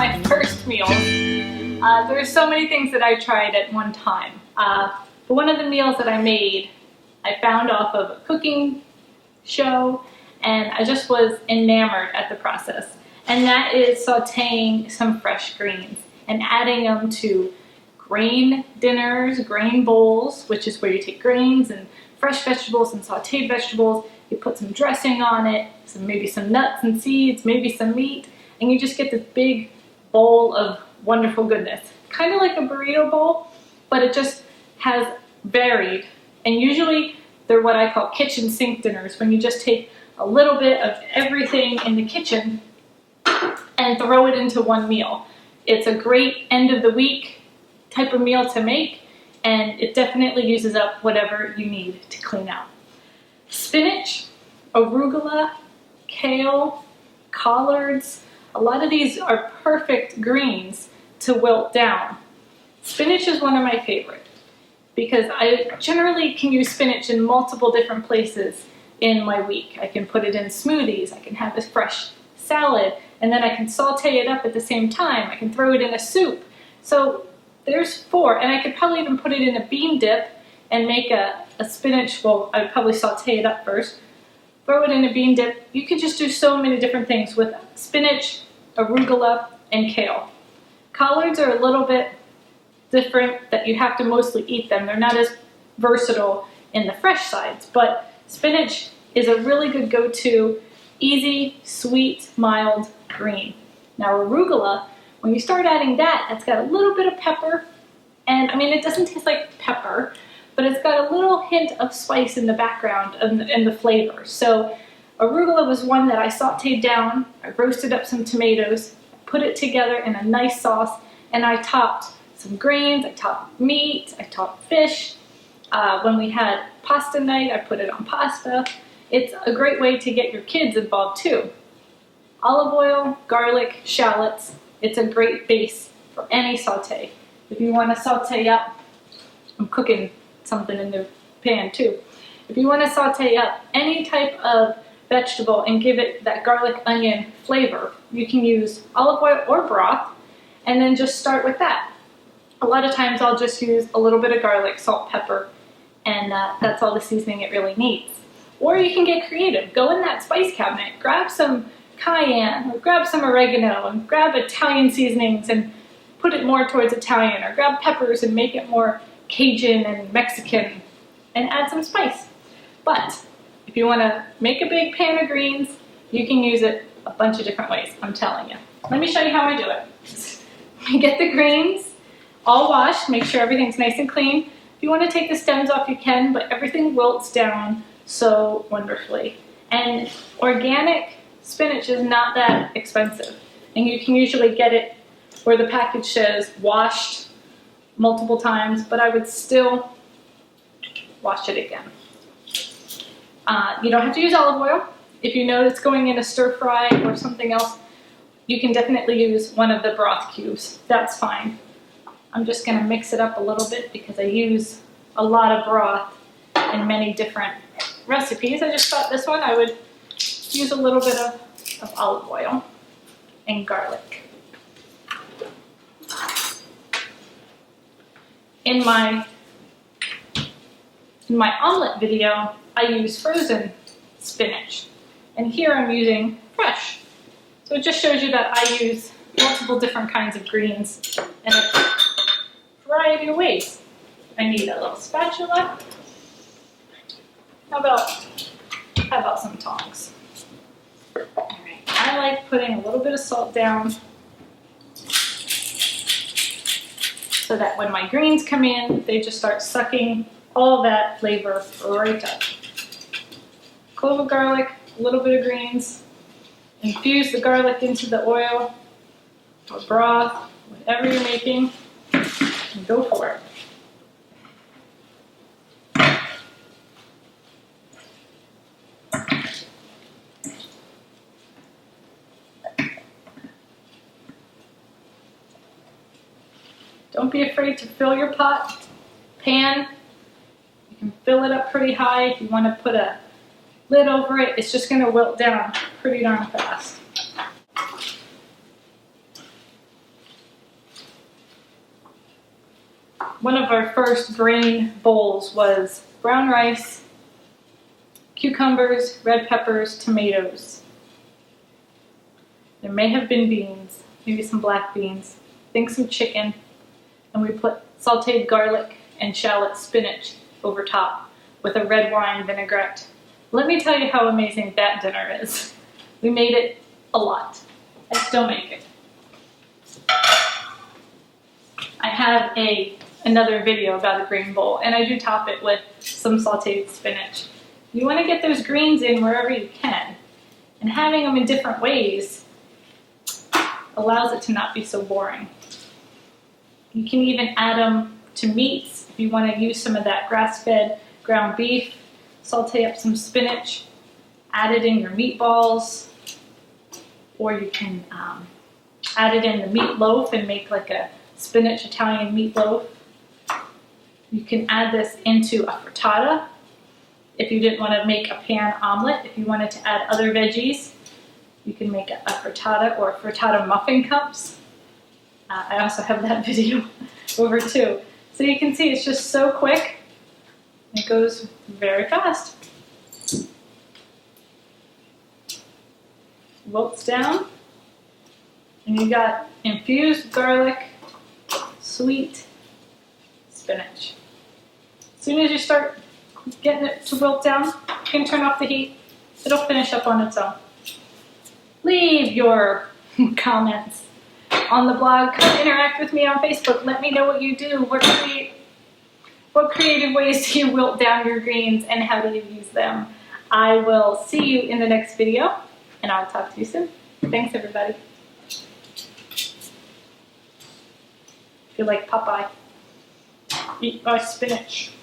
my first meals. There's so many things that I tried at one time. But one of the meals that I made, I found off of a cooking show, and I just was enamored at the process. And that is sauteing some fresh greens and adding them to grain dinners, grain bowls, which is where you take grains and fresh vegetables and sauteed vegetables. You put some dressing on it, maybe some nuts and seeds, maybe some meat, and you just get this big bowl of wonderful goodness. Kind of like a burrito bowl, but it just has varied. And usually they're what I call kitchen sink dinners, when you just take a little bit of everything in the kitchen and throw it into one meal. It's a great end of the week type of meal to make, and it definitely uses up whatever you need to clean out. Spinach, arugula, kale, collards, a lot of these are perfect greens to wilt down. Spinach is one of my favorite because I generally can use spinach in multiple different places in my week. I can put it in smoothies, I can have a fresh salad, and then I can saute it up at the same time. I can throw it in a soup. So there's 4, and I could probably even put it in a bean dip and make a spinach, well, I'd probably saute it up first, throw it in a bean dip. You could just do so many different things with spinach, arugula, and kale. Collards are a little bit different, that you have to mostly eat them. They're not as versatile in the fresh sides, but spinach is a really good go-to, easy, sweet, mild green. Now arugula, when you start adding that, it's got a little bit of pepper, and I mean, it doesn't taste like pepper, but it's got a little hint of spice in the background and the flavor. So arugula was one that I sauteed down. I roasted up some tomatoes, put it together in a nice sauce, and I topped some grains, I topped meat, I topped fish. When we had pasta night, I put it on pasta. It's a great way to get your kids involved too. Olive oil, garlic, shallots. It's a great base for any saute. If you want to saute up, I'm cooking something in the pan too. If you want to saute up any type of vegetable and give it that garlic onion flavor, you can use olive oil or broth, and then just start with that. A lot of times I'll just use a little bit of garlic, salt, pepper, and that's all the seasoning it really needs. Or you can get creative. Go in that spice cabinet, grab some cayenne, or grab some oregano, and grab Italian seasonings and put it more towards Italian, or grab peppers and make it more Cajun and Mexican, and add some spice. But if you want to make a big pan of greens, you can use it a bunch of different ways, I'm telling you. Let me show you how I do it. I get the greens all washed, make sure everything's nice and clean. If you want to take the stems off, you can, but everything wilts down so wonderfully. And organic spinach is not that expensive, and you can usually get it where the package says washed multiple times, but I would still wash it again. You don't have to use olive oil. If you know it's going in a stir fry or something else, you can definitely use one of the broth cubes. That's fine. I'm just going to mix it up a little bit because I use a lot of broth in many different recipes. I just thought this one I would use a little bit of olive oil and garlic. In my omelet video, I use frozen spinach, and here I'm using fresh. So it just shows you that I use multiple different kinds of greens in a variety of ways. I need a little spatula. How about some tongs? All right. I like putting a little bit of salt down so that when my greens come in, they just start sucking all that flavor right up. Clove of garlic, a little bit of greens. Infuse the garlic into the oil or broth, whatever you're making, and go for it. Don't be afraid to fill your pan. You can fill it up pretty high. If you want to put a lid over it, it's just going to wilt down pretty darn fast. one of our first grain bowls was brown rice, cucumbers, red peppers, tomatoes. There may have been beans, maybe some black beans, I think some chicken, and we put sauteed garlic and shallot spinach over top with a red wine vinaigrette. Let me tell you how amazing that dinner is. We made it a lot. I still make it. I have another video about a green bowl, and I do top it with some sauteed spinach. You want to get those greens in wherever you can, and having them in different ways allows it to not be so boring. You can even add them to meats if you want to use some of that grass-fed ground beef. Saute up some spinach, add it in your meatballs, or you can add it in the meatloaf and make like a spinach Italian meatloaf. You can add this into a frittata if you didn't want to make a pan omelet. If you wanted to add other veggies, you can make a frittata or frittata muffin cups. I also have that video over too. So you can see it's just so quick. It goes very fast. Wilts down, and you got infused garlic, sweet spinach. As soon as you start getting it to wilt down, you can turn off the heat. It'll finish up on its own. Leave your comments on the blog. Come interact with me on Facebook. Let me know what you do. What creative ways do you wilt down your greens, and how do you use them? I will see you in the next video, and I'll talk to you soon. Thanks, everybody. Feel like Popeye. Eat my spinach.